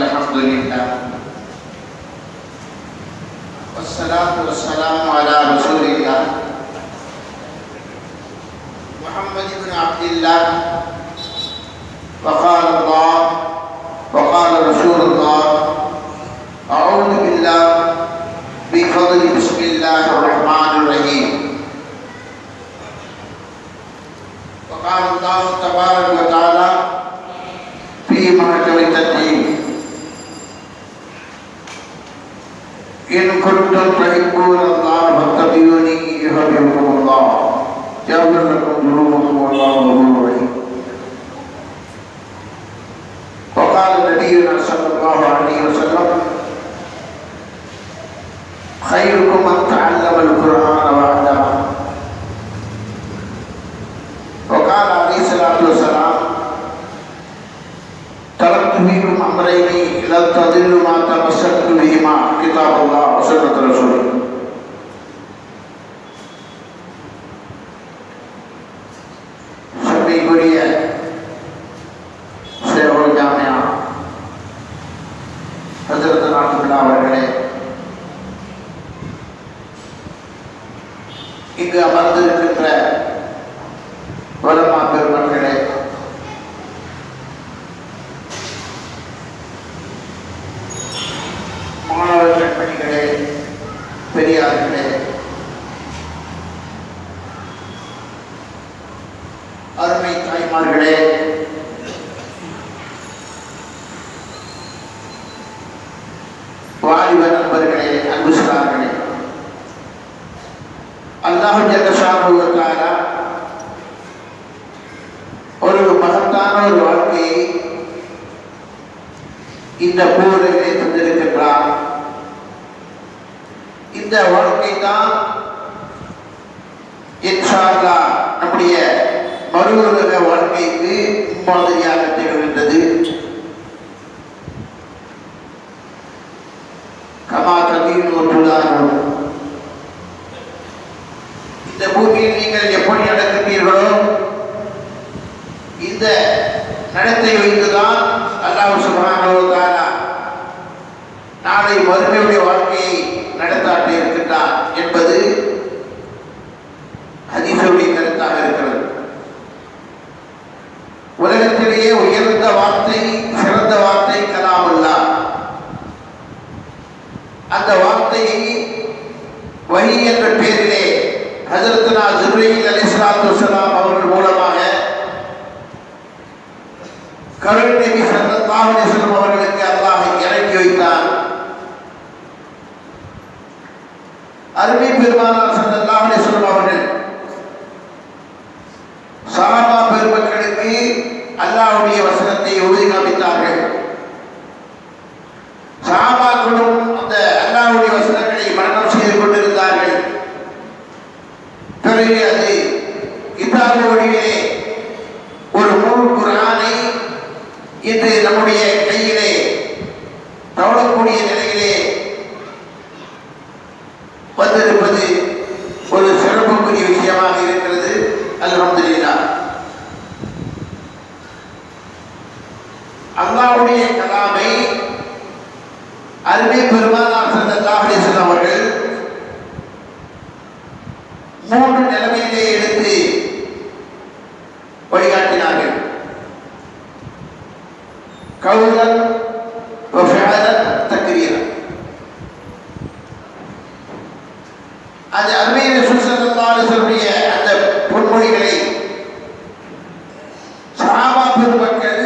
الحمد لله والصلاة والسلام على رسول الله محمد بن عبد الله. وقال الله وقال رسول الله أعوذ بالله بفضل بسم الله الرحمن الرحيم. وقال الله تبارك وتعالى في محكم التنزيل إن كنتم تحبون الله فاتبعوني يحببكم الله يغفر لكم ذنوبكم والله غفور رحيم. وقال نبينا صلى الله عليه وسلم خيركم من تعلم القرآن وعلمه. وقال عليه الصلاة والسلام تركت فيكم أمرين لن تضلوا ما تمسكتم بهما كتاب الله وسنة رسوله. சபைக்குரிய ஷேகுல் ஜாமியா ஹஜ்ரத் நாட்டுல்லா அவர்களே, இங்கு அமர்ந்திருக்கின்ற உலமா பெருமக்களே, மாணவ கண்மணிகளே, பெரியார்களே, அருமை தாய்மார்களே, வாலிப நண்பர்களே, அன்புஸ்தார்களே, அல்லாஹ் ஜல்ல ஷானஹு வ தஆலா ஒரு மகத்தான ஒரு வாழ்க்கையை இந்த பூரிலே தந்திருக்கின்றார். இந்த வாழ்க்கை தான் இன்ஷா அல்லாஹ் நம்முடைய மறுவுலக வாழ்க்கைக்கு மாதிரியாக திகழ்கின்றது. கமா ததீனு துதானு, இந்த பூமியில் நீங்கள் எப்படி நடக்கின்றீர்களோ இந்த நடத்தை வைத்துதான் அல்லாஹ் சுப்ஹானஹு வ தஆலா நாளை மறுமையுடைய வாழ்க்கையை நடத்தாட்ட இருக்கின்றார் என்பது ஹதீஸுடைய கருத்தாக இருக்கிறது. உலகத்திலேயே உயர்ந்த வார்த்தை, சிறந்த வார்த்தை கலாமுல்லாஹ். அந்த வார்த்தையை வஹி என்ற பெயரிலே ஹஜ்ரத்னா ஜிப்ரீல் அலைஹிஸ்ஸலாத்து வஸ்ஸலாம் அவர்கள் மூலமாக கருணை நபி ஸல்லல்லாஹு அலைஹி வஸல்லம் அவர்களுக்கு அல்லாஹ் இறக்கி வைத்தார். அருமை பெருமானார் ஸல்லல்லாஹு அலைஹி வஸல்லம் அவர்கள் சஹாபா பெருமக்களுக்கு அல்லாஹ்வுடைய வசனத்தை ஓதி காண்பித்தார்கள். சஹாபாக்களும் அந்த அல்லாஹ்வுடைய வசனங்களை மனனம் செய்து கொண்டிருந்தார்கள். பிறகு அது கிதாபு வடிவிலே ஒரு முழு குர்ஆனை இன்று நம்முடைய கையிலே தவழக்கூடிய நிலையிலே வந்திருப்பது ஒரு சிறப்புக்குரிய விஷயமாக இருக்கிறது. அல்ஹம்துலில்லாஹ். அல்லாஹ்வுடைய கலாமை அருமை பெருமானார் ஸல்லல்லாஹு அலைஹி வஸல்லம் அவர்கள் மூன்று நிலைமையிலே எடுத்து வழிகாட்டினார்கள். கவுலன் வ ஃபிஅலன் தக்ரீரன். அது அருமை ரசூல் ஸல்லல்லாஹு அலைஹி வஸல்லம் அந்த பொன்மொழிகளை சஹாபா பெருமக்கள்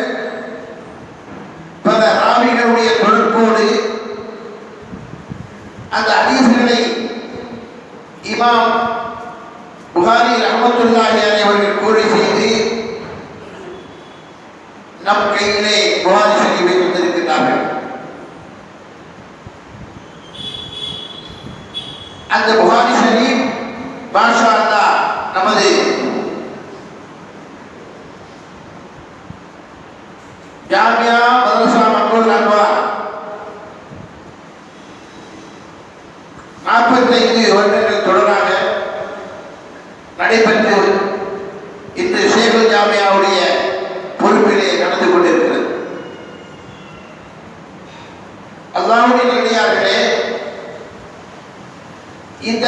பல ராவிகளுடைய தொடர்போடு அந்த ஹதீஸ்களை இமாம் புகாரி ரஹ்மத்துல்லாஹி அலைஹி அவர்கள் கூறி செய்து நம் கையிலே புகாரி ஷரீஃபை தந்திருக்கிறார்கள். அந்த புகாரி ஷரீஃப் மாஷா அல்லாஹ் நமது ஜாமியா மதரசா மக்ரூல் அன்வார் 45 வருடங்கள் தொடராக நடைபெற்று இன்று ஷேகுல் ஜாமியாவுடைய பொறுப்பிலே நடந்து கொண்டிருக்கிறது. இந்த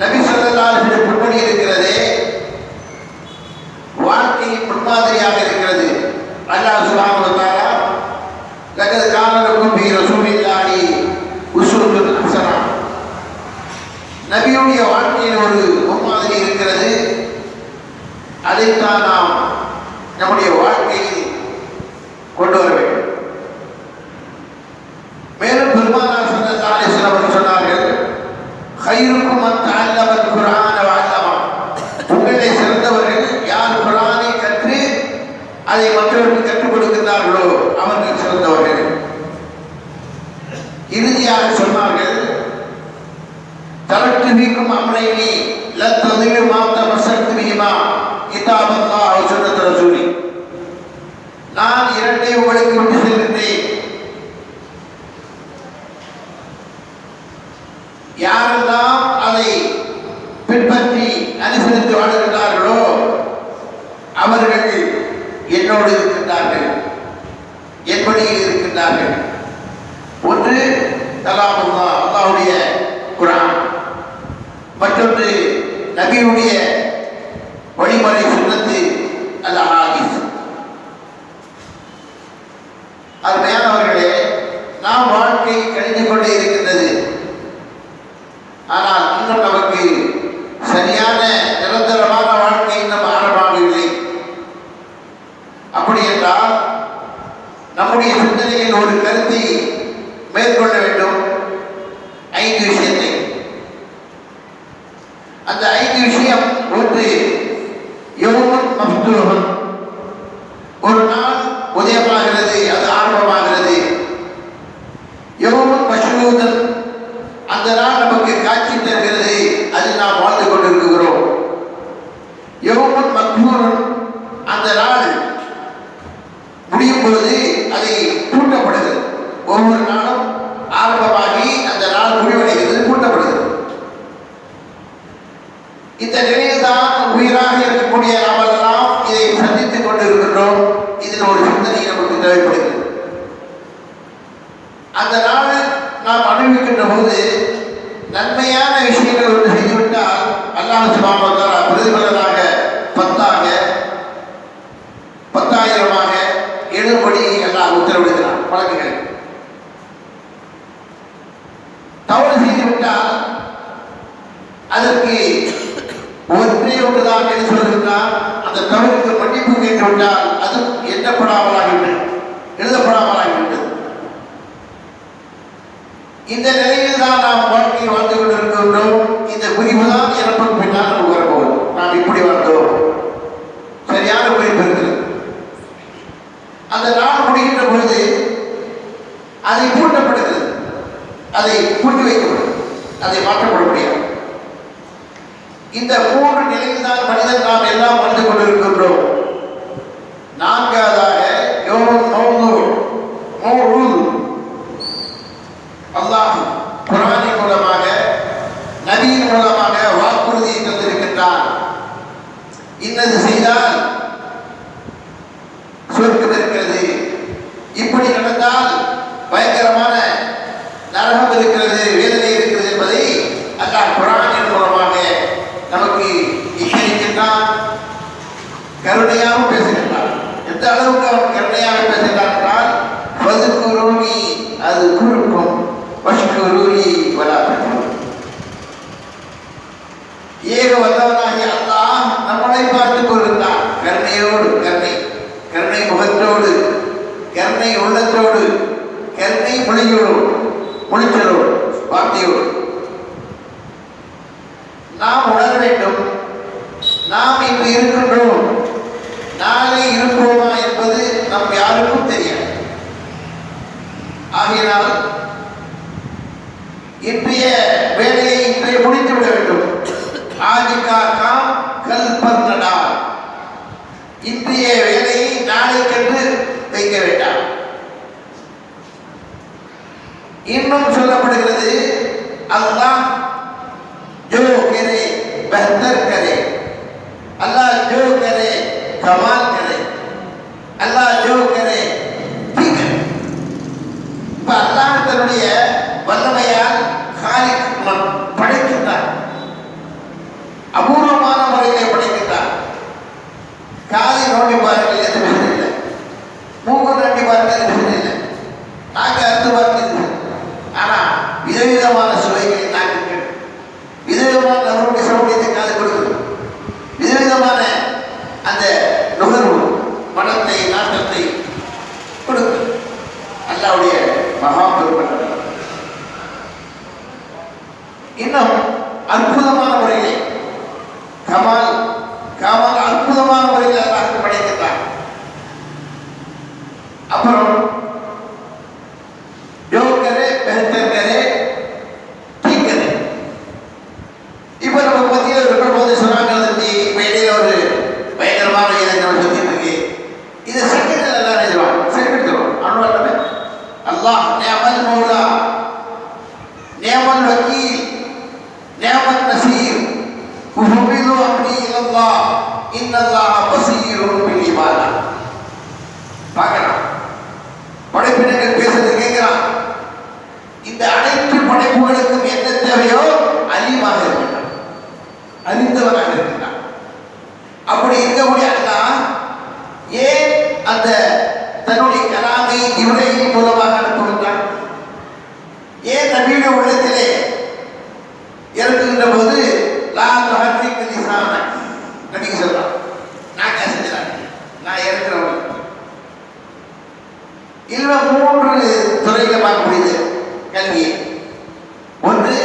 நபி ஸல்லல்லாஹு அலைஹி வஸல்லம் முன்மொழி இருக்கிறதே வாழ்க்கையின் முன்மாதிரியாக இருக்கிறது. அல்லாஹ் சுப்ஹானஹு வ தஆலா லகத் கான லக்கும் ஃபீ ரசூலில்லாஹி உஸ்வத்துன் ஹஸனா, நபியுடைய வாழ்க்கையில் ஒரு முன்மாதிரி இருக்கிறது. அதைத்தான் நாம் நம்முடைய வாழ்க்கையில் கொண்டு வர வேண்டும். மேலும் பெருமானார் ஸல்லல்லாஹு அலைஹி வஸல்லம் அவர்கள் சொன்னார்கள், "கைருக்கும் மன் தஅல்லம அல்-குர்ஆன வ அல்லம", உங்களிலே சிறந்தவர்கள் யார் குர்ஆனை கற்று அதை மற்றவர்களுக்கு கற்றுக் கொடுக்கிறார்களோ அவர்கள் சிறந்தவர்கள். இறுதியாக சொன்னார்கள், "தரக்து ஃபீக்கும் அம்ரைனி லன் ததில்லு மா தமஸ்ஸக்து பிஹிமா கிதாபல்லாஹ் வ சுன்னத்த ரசூலி", நான் இரண்டை உங்களுக்கு விட்டு செல்கின்றேன். யாரெல்லாம் அதை பின்பற்றி அனுசரித்து வாழ்கிறார்களோ அவர்கள் என்னோடு இருக்கின்றார்கள், என்படியில் இருக்கின்றார்கள். ஒன்று கலாமுல்லாஹ், அல்லாஹ்வுடைய குர்ஆன், மற்றொன்று நபியுடைய வழிமுறை சுன்னத்து அல் அஹாதீஸ். அருமையானவர்களே, நாம் வாழ்க்கை கழிந்து கொண்டே இருக்கின்றது. ஆனால் இன்னும் நமக்கு சரியான நிரந்தரமான வாழ்க்கை இன்னும் ஆரம்பமாகவில்லை. அப்படி என்றால் நம்முடைய சிந்தனையில் ஒரு கருத்தை மேற்கொள்ள வேண்டும். 5 விஷயத்தை. அந்த 5 விஷயம்: ஒன்று, யௌமுன் மஃப்தூஹுன், ஒரு நாள் உதயமாகிறது, அது ஆரம்பமாகிறது. யௌமுன் மஷ்ஹூதுன், அந்த நாள் நமக்கு காட்சி தருகிறது, அதில் நாம் வாழ்ந்து கொண்டிருக்கிறோம். யௌமுன் மக்ஃபூருன், அந்த நாள் முடியும் பொழுது அதை பூட்டப்படுகிறது. ஒவ்வொரு நாளும் ஆரம்பமாகி அந்த நாள் முடிவடைகிறது, பூட்டப்படுகிறது. இந்த நிலையில் தான் உயிராக இருக்கக்கூடிய நாமெல்லாம் இதை சந்தித்துக் கொண்டிருக்கின்றோம். இதில் ஒரு சிந்தனை நமக்கு தேவைப்படுகிறது. அந்த நாள் நாம் அனுபவிக்கின்ற போது நன்மையான விஷயங்கள் ஒன்று செய்துவிட்டால் அல்லாஹ் சுப்ஹானஹு வ தஆலா பிரதிபலனாக 10ஆக 10,000ஆக எழுதும்படி அல்லாஹ் உத்தரவிடுகிறான் வழக்குகளை. தவறு செய்துவிட்டால் அதற்கு ஒன்றே ஒன்றுதான் என்று சொல்கின்றார். அந்த தவறுக்கு மன்னிப்பு கேட்டுவிட்டால் அது எண்ணப்படாமலாகிவிட்டது, எழுதப்படாமலாகிவிட்டது. இந்த நிலையில் தான் நாம் வாழ்க்கையை வாழ்ந்து கொண்டிருக்கின்றோம். இந்த குறிப்பு தான் இறப்புக்கு பின்னால் நமக்கு வரப்போகுது. நாம் இப்படி வாழ்ந்தோம், சரியான குறிப்பு இருக்கிறது. அந்த நாள் முடிகின்ற பொழுது அதை பூட்டப்படுகிறது, அதை பூட்டி வைக்கப்படுகிறது, அதை மாற்றப்பட முடியாது. இந்த 3 நிலையில் தான் மனிதன் நாம் எல்லாம் வாழ்ந்து கொண்டிருக்கின்றோம். 4வதாக யௌமுன் மௌஊத், அல்லாஹ் குர்ஆனின் மூலமாக நபியின் மூலமாக வாக்குறுதியை தந்திருக்கின்றான். இன்னது செய்தால் சொர்க்கம் இருக்கிறது, இப்படி நடந்தால் பயங்கரமான நரகம் இருக்கிறது, வேதனை இருக்கிறது என்பதை அல்லாஹ் குர்ஆனின் மூலமாக நமக்கு எச்சரிக்கின்றான். கருணையாகவும் பேசுகின்றான். எந்த அளவுக்கு அவன் கருணையாக பேசுகிறான் என்றால், ஃபதுகுரூனி அஸ்குருக்கும் வஷ்குரூனி வலா தக்ஃபுரூன். ஏக வல்லவனாகிய அல்லாஹ் நம்மளை பார்த்துக் கொள்கின்றான். கருணையோடு, கருணை முகத்தோடு, கருணை உள்ளத்தோடு, கருணை மொழிச்சலோடு, வார்த்தையோடு நாம் உணர வேண்டும். நாம் இன்று இருக்கின்றோம், நாளை இருப்போமா என்பது நம் யாருக்கும் தெரியாது. ஆகையினால் இன்றைய வேலையை இன்றைய முடித்துவிட வேண்டும். ஆஜிகா காம் கல் பர் நடா, இன்றைய வேலையை நாளைக்கென்று வைக்க வேண்டாம். இன்னும் சொல்லப்படுகிறது, அல்லாஹ் जो करे बेहतर करे, अल्लाह जो करे कमाल करे, अल्लाह जो करे ठीक है. இப்ப அல்லாஹ் தன்னுடைய வல்லமையால் படைக்கின்றார். அபூர்வமான முறையிலே படைக்கின்றார். காதை நோண்டி பாருங்கள், எது விஷயம் இல்லை. மூக்கு நோண்டி பாருங்கள், எது விஷயம் இல்லை. நாக்கு அறுத்து பாருங்கள். ஆனா விதவிதமான சுவைகளை நாக்கு, விதவிதமான நம்மளுடைய சௌகரியத்தை காது கொடுக்குது, விதவிதமான அந்த நுகர்வு மனத்தை நாட்டத்தை கொடுக்குது. அல்லாஹ்வுடைய மகா பெருமை. இன்னும் அற்புதமான முறையிலே கமால் கமால் அற்புதமான முறையில் அல்லாஹ் படைக்கிறார். அப்புறம் जो करे बेहतर करे ठीक करे. இப்போ நம்ம மத்தியில் இருக்கும்போது சொன்னாங்க, மேடையில் ஒரு பயங்கரமான இதை நம்ம சொல்லிட்டு இருக்கு. இதை சட்டத்தில் எல்லாம் நினைச்சுவாங்க, சரிப்படுத்துவோம். அனுவாட்டமே அல்லாஹ் நிஅமல் மௌலா நிஅமல் வக்கீல் நிஅமல் நசீர் உஃபிது அம்ரி இலல்லாஹ் இன்னல்லாஹ பஸீருன் பில் இபாதா. பார்க்கலாம், படைப்பினங்கள் பேசுறது கேட்கிறான். இந்த அனைத்து படைப்புகளுக்கும் என்ன தேவையோ அலிமாக இருக்கின்றான், அறிந்தவராக இருக்கின்றான். அப்படி இருக்கக்கூடிய அல்லாஹ் ஏன் அந்த தன்னுடைய கலாமை இவரையின் மூலமாக அனுப்புகின்றான்? ஏன் நபியுடைய உள்ளத்திலே இறங்குகின்ற போது லா துஹர்ரிக் லிசானக் நபிக்கு சொல்றான், நான் கசிஞ்சிடான், நான் இறங்குறவன். இதுல 3 துறையில பார்க்க முடியுது கல்வியை. ஒன்று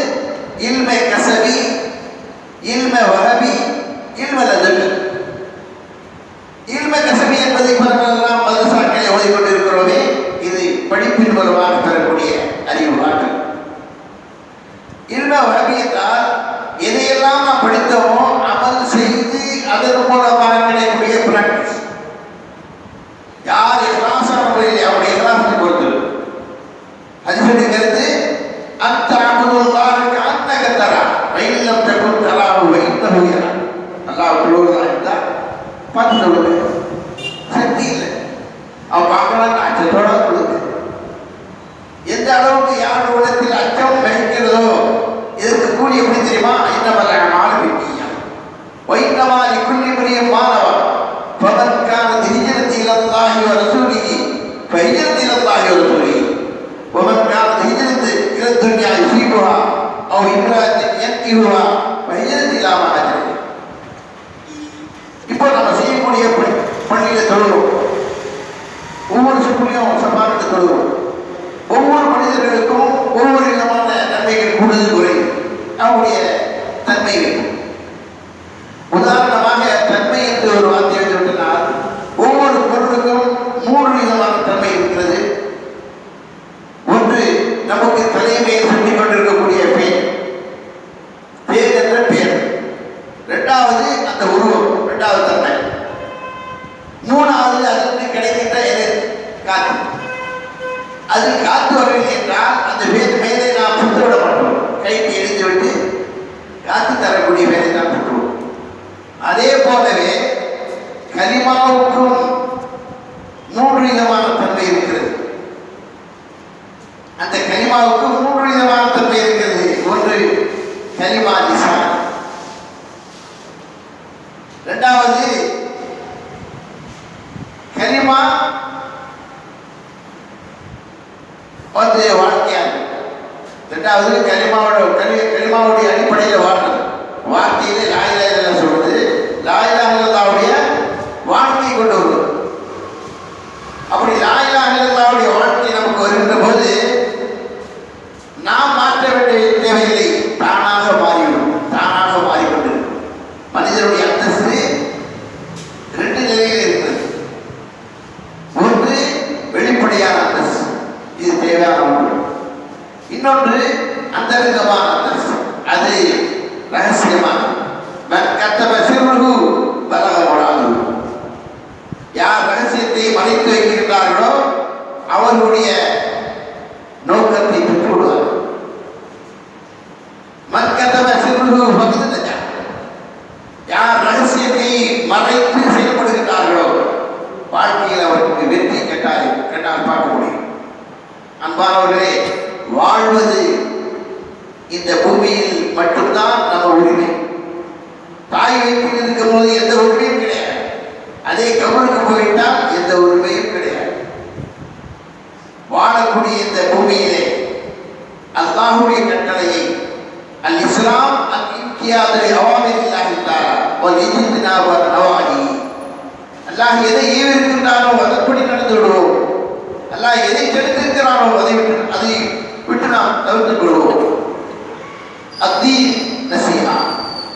இல்மை கசபி, இல்மை வஹபி, இல்மை லதுன்னி. இல்மை கசபி என்பதை பரவலாம் மதரசாக்களை ஓதிக்கொண்டிருக்கிறோமே, இது படிப்பின் மூலமாக பெறக்கூடிய அறிவு ஆற்றல். இல்மை வஹபி என்றால் எதையெல்லாம் நாம் படித்தோமோ அமல் செய்து அதன் மூலமாக கிடைக்கக்கூடிய பிராக்டிஸ். யார் இஹ்லாஸான முறையில் அவருடைய இஹ்லாஸை பொறுத்து ஹதீஸின் கருத்து அந்த அபுதுல்லாஹ் கஅன்னக தரா வைல்லம் தகுன் தராஹு வைன்னஹு யரா. அல்லாஹ் சொல்லுவாங்க, பார்த்து சொல்லுங்க, சக்தி இல்லை அவன் பார்க்கலாம், அச்சத்தோட கொடுக்கு. எந்த அளவுக்கு யார் உள்ளத்தில் அச்சம் வகிக்கிறதோ இதற்கு கூலி எப்படி தெரியுமா? இன்னமல் அஅமாலு பின்னிய்யா வைன்னமா லிக்குல்லி இம்ரிஇன் மா நவா ஃபமன் கானத் ஹிஜ்ரத்துஹு இலல்லாஹி வ ரசூலிஹி ஃபஹிஜ்ரத்துஹு இலல்லாஹி வ ரசூலிஹி வமன் கானத் ஹிஜ்ரத்துஹு இலா துன்யா யுஸீபுஹா அவ் இம்ராஅத்தின் யன்கிஹுஹா ஃபஹிஜ்ரத்துஹு இலா மா ஹாஜர. இப்போ நம்ம செய்யக்கூடிய பள்ளியில தொழுவோம், ஒவ்வொரு சுக்குலையும் சமாளித்து தொழுவோம். ஒவ்வொரு மனிதர்களுக்கும் ஒவ்வொரு விதமான நன்மைகள் கூடுதல் குறையும், அவருடைய தன்மை இருக்கும். உதாரணமாக தன்மை என்று ஒரு வார்த்தை எடுத்துவிட்டால் ஒவ்வொரு பொருளுக்கும் 3 விதமான தன்மை இருக்கிறது. ஒன்று நமக்கு தலைமையை சொல்லிக் கொண்டிருக்கக்கூடிய பேர், பேர் என்ற பேர். 2வது அந்த உருவம், 2வது தன்மை. 3வது அதற்கு கிடைக்கின்ற எதிர் காற்று. அது காத்து வரவில்லை என்றால் அந்த பேர் மேலே நாம் சுத்த விட மாட்டோம், கைக்கு எழுந்து விட்டு காத்து தரக்கூடிய வேலை தான் பெற்றுவோம். அதே போலவே கலிமாவுக்கும் 3 விதமான தன்மை இருக்கிறது. அந்த கலிமாவுக்கு 3 விதமான தன்மை இருக்கிறது. ஒன்று கலிமா லிசான், 2வது கலிமா வந்து வாழ்க்கையாக, 2வது கலிமாவுடைய அடிப்படையில் வாழ்றது. வார்த்தையிலே லா இலாஹ இல்லல்லாஹ் சொல்றது, லா இலாஹ இல்லல்லாஹ்வுடைய வாழ்க்கை கொண்டு வரும். அப்படி லா இலாஹ இல்லல்லாஹ்வுடைய வாழ்க்கை நமக்கு வருகின்ற போது நாம் மாற்ற வேண்டிய தேவையில்லை, தானாக மாறிவிடும், தானாக மாறிக்கொண்டிருக்கும். மனிதனுடைய அந்தஸ்து 2 நிலையில் இருக்கிறது. ஒன்று வெளிப்படையான அந்தஸ்து, இது தேவையான ஒன்று. இன்னொன்று அந்தரங்கமான அந்தஸ்து, அது ரகசியமான. من இந்த பூமியில் மட்டும்தான் நம்ம உரிமை. தாய் வயிற்றில் இருக்கும் போது எந்த உரிமையும் கிடையாது. அதே கபருக்கு போயிட்டால் எந்த உரிமையும் கிடையாது. வாழக்கூடிய இந்த பூமியிலே அல்லாஹ்வுடைய கட்டளையை அல் இஸ்லாம் அல் இன்கியாதுல் அவாமிரில்லாஹி தஆலா வல் இஜ்தினாபு அன் நவாஹி, அல்லாஹ் எதை ஏவிருக்கின்றானோ அதன்படி நடந்து விடுவோம். அல்லாஹ் எதை தடுத்திருக்கிறானோ அதை விட்டு நாம் தவிர்த்துக் கொள்வோம். அத்தீன் நசீஹா,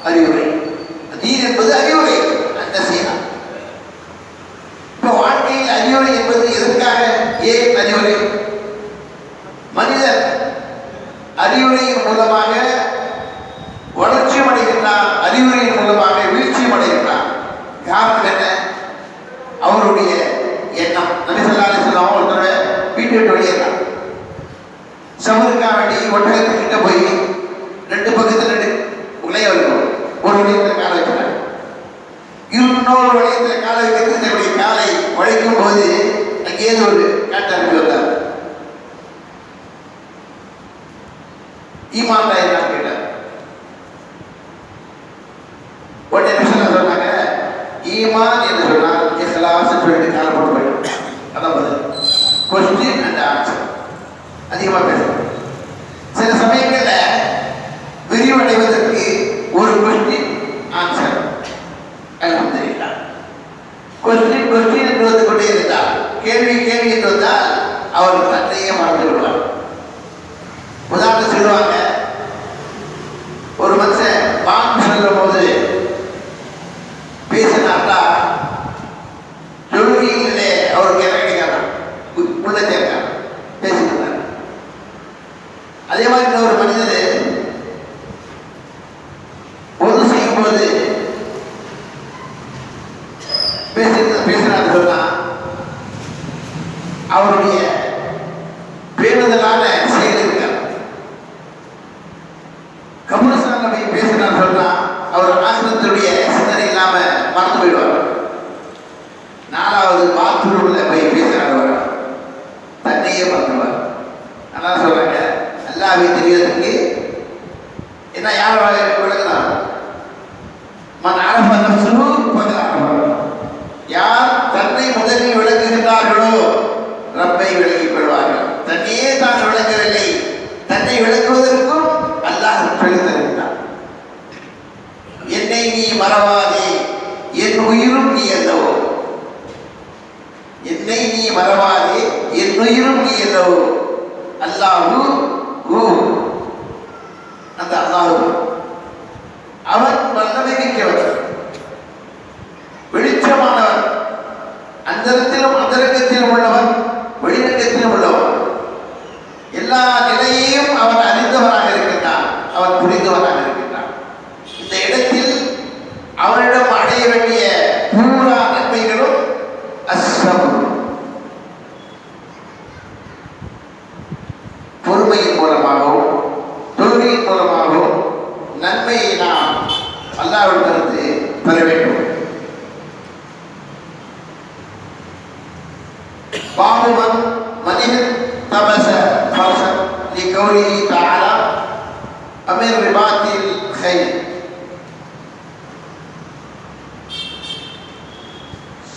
அறிவுரை. தீன் என்பது அறிவுரை, நசீஹா. இப்போ வாழ்க்கையில் அறிவுரை என்பது எதற்காக, ஏன் அறிவுரை? மனிதன் அறிவுரையின் மூலமாக வளர்ச்சியும் அடைகின்றான், அறிவுரையின் மூலமாக வீழ்ச்சியும் அடைகின்றான். காரணம் என்ன? அவருடைய எண்ணம். நபி ஸல்லல்லாஹு அலைஹி வஸல்லம் ஒருத்தர வீட்டு விட்டு வெளியேறான். சமருக்கா வேண்டி ஒட்டகத்துக்கிட்ட போய் 2 பக்கத்தில் 2 உலைய இருக்கும். ஒரு வளையத்தில் காலை வைக்கிறார், இன்னொரு வளையத்தில் காலை வைக்கிறது. தன்னுடைய காலை வளைக்கும் போது அங்கேயிருந்து ஒரு காட்டு அனுப்பி வந்தார். ஈமான் என்னன்னு கேட்டார். உடனே சொன்னாங்க, ஈமான் என்று சொன்னால் இஹ்லாஸ் சொல்லிட்டு காலை போட்டு போயிடும். அதான் பதில். கொஸ்டின் அண்ட் ஆன்சர் அதிகமாக பேசும். சில சமயங்களில் விரிவடைவதற்கு ஒரு கொஸ்டின் ஆன்சர் அல்ஹம்துலில்லாஹ். கொஸ்டின் என்று வந்து கொண்டே இருந்தால், கேள்வி என்று வந்தால் அவர் தன்னையே மறந்து விடுவார். உதாரணம் சொல்லுவாங்க, ஒரு மனுஷன் பாங்கு சொல்லும் போது பேசினார்னா தொழுகையிலே அவருக்கு இறங்கிக்காரன் உள்ள சேர்க்கார் பேசிக்கிறார். அதே மாதிரி ஒரு மனிதர் பொது செய்யும் போது பேசினார் சொன்னா அவருடைய பேணுதலான செயல் இருக்கார். கபுரஸ்தான்ல போய் பேசினார் சொன்னா அவர் ஆசிரத்துடைய சிந்தனை இல்லாம மறந்து போயிடுவார். 4வது பாத்ரூம்ல போய் பேசுறாங்க, தன்னையே மறந்துடுவார். அதான் சொல்றாங்க, அல்லாஹ்வை தெரியறதுக்கு என்ன யார் விளக்குதான் மன் அரஃப நஃப்ஸஹு ஃபகத் அரஃப. யார் தன்னை முதலில் விளக்குகின்றார்களோ ரப்பை விளங்கிக் கொள்வார்கள். தன்னையே தான் விளங்கவில்லை, தன்னை விளக்குவதற்கும் அல்லாஹ் சொல்லித் தருகின்றான். என்னை நீ மறவாதே, என் உயிரும் நீ அல்லவோ. என்னை நீ மறவாதே, என் உயிரும் நீ அல்லவோ. அல்லாஹு அந்த அல்லாஹ் அவன் வல்லமை மிக்கவன், வெளிச்சமானவன், அந்தரத்திலும் அந்தரங்கத்திலும் உள்ளவன், வெளிரங்கத்திலும் உள்ளவன். எல்லா நிலையையும் அவன் அறிந்தவனாக இருக்கின்றான், அவன் புரிந்தவனாக இருக்கின்றான். இந்த இடத்தில் அவனிடம் அடைய வேண்டிய பூரா நன்மைகளும் அஸ்ஸப்ர், பொறுமையின் மூலமாகவும் தொழுகையின் மூலமாகவும் நன்மையை நாம் அல்லாஹ்விடமிருந்து பெற வேண்டும். பாபுமன் மனிதன் தபச ஃபர்சன் லிகௌலிஹி தஆலா அமீர் ரிபாத்தில் கைல்.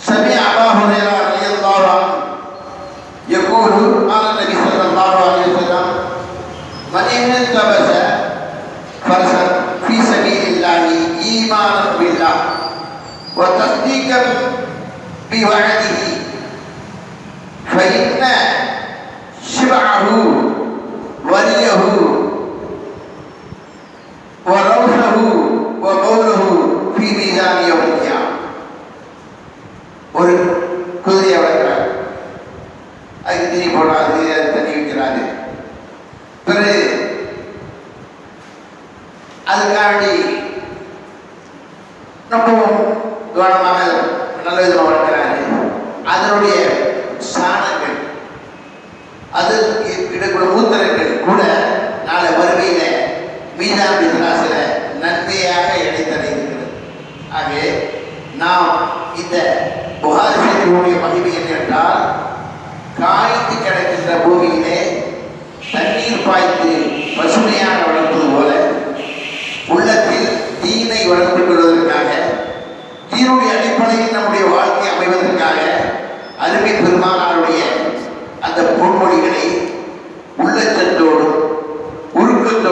سمع أبا هريرة رضي الله عنه يقول قال النبي صلى الله عليه وسلم من احتبس فرسا في سبيل الله إيمانا بالله وتصديقا بوعده فإن شبعه وليه وروحه وقوله في ميزان يوم القيامة. ஒரு குதிரையை வளர்க்கிறார், அதுக்கு தீனி போடாது, அது தண்ணி வைக்கிறாரு. பிறகு அதுக்காண்டி ரொம்பவும் கவனமாக நல்ல விதமாக வளர்க்கிறாரு. அதனுடைய சாணங்கள், அது இடக்கூட மூத்தரங்கள் கூட நாளை வறுமையில மீதான விசுவாசில நன்மையாக இடைத்தடைகிறது. ஆகவே நாம் இந்த புகாரி ஷரீஃபுடைய மகிமை என்னவென்றால், காய்ந்து கிடக்கின்ற பூமியிலே தண்ணீர் பாய்த்து பசுமையாக வளர்ப்பது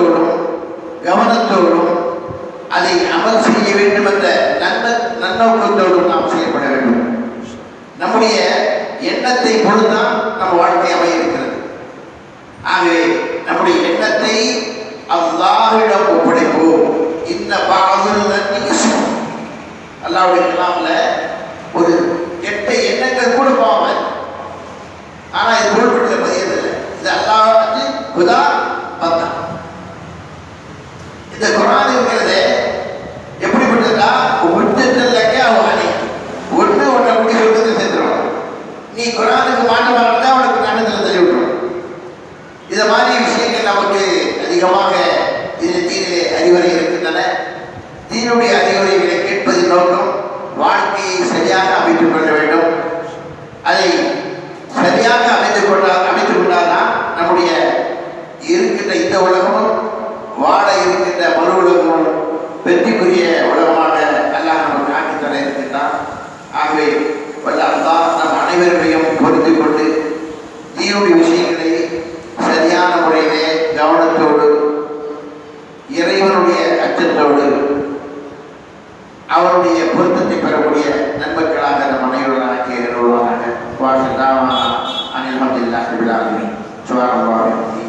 உள்ளத்தோடும் கவனத்தோடும் அதை அமல் செய்ய வேண்டும் என்ற நன்னோக்கத்தோடும் நாம் செயல்பட வேண்டும். நம்முடைய எண்ணத்தை பொறுத்தான் நம்ம வாழ்க்கை அமைய இருக்கிறது. ஆகவே நம்முடைய எண்ணத்தை அல்லாஹ்விடம் ஒப்படைப்போம். இந்த அல்லாஹ்வுடைய கலாம்ல ஒரு கெட்ட எண்ணங்கள் கூட போவாங்க. ஆனா இது பொருள்படுத்த பதியதில்லை. இது அல்லாஹ் குதா பத்தா. இந்த குர்ஆன் இருக்கிறது எப்படிப்பட்டதா? உச்சத்திலக்க அவனை ஒன்று ஒன்றை முடி சொல்றது செஞ்சிருவான். நீ குர்ஆனுக்கு மாற்றமாக இருந்தால் அவனுக்கு கண்ணத்தில் தள்ளி விட்டுருவான். இதை மாதிரி விஷயங்கள் நமக்கு அதிகமாக இதில் தீனிலே அறிவுரை இருக்கின்றன. தீனுடைய அறிவுரைகளை கேட்பதின் நோக்கம் வாழ்க்கையை சரியாக அமைத்துக் கொள்ள வேண்டும். அதை சரியாக அமைத்துக் கொண்டால்தான் நம்முடைய இருக்கின்ற இந்த உலகமும் வாழ இருக்கின்ற மறு உலகமும் வெற்றிக்குரிய உலகமாக அல்லாஹ் நமக்கு ஆக்கி தர இருக்கின்றான். ஆகவே வல்ல அல்லாஹ் நம் அனைவர்களையும் பொறுத்து கொண்டு தீனுடைய விஷயங்களை சரியான முறையிலே கவனத்தோடு இறைவனுடைய அச்சத்தோடு அவருடைய பொருத்தத்தை பெறக்கூடிய நண்பர்களாக நம் அனைவராக ஆக்கிய நிறுவனமாக அனில் அஹமதுல்லாஹி பில் ஆலமீன் சுப்ஹானல்லாஹி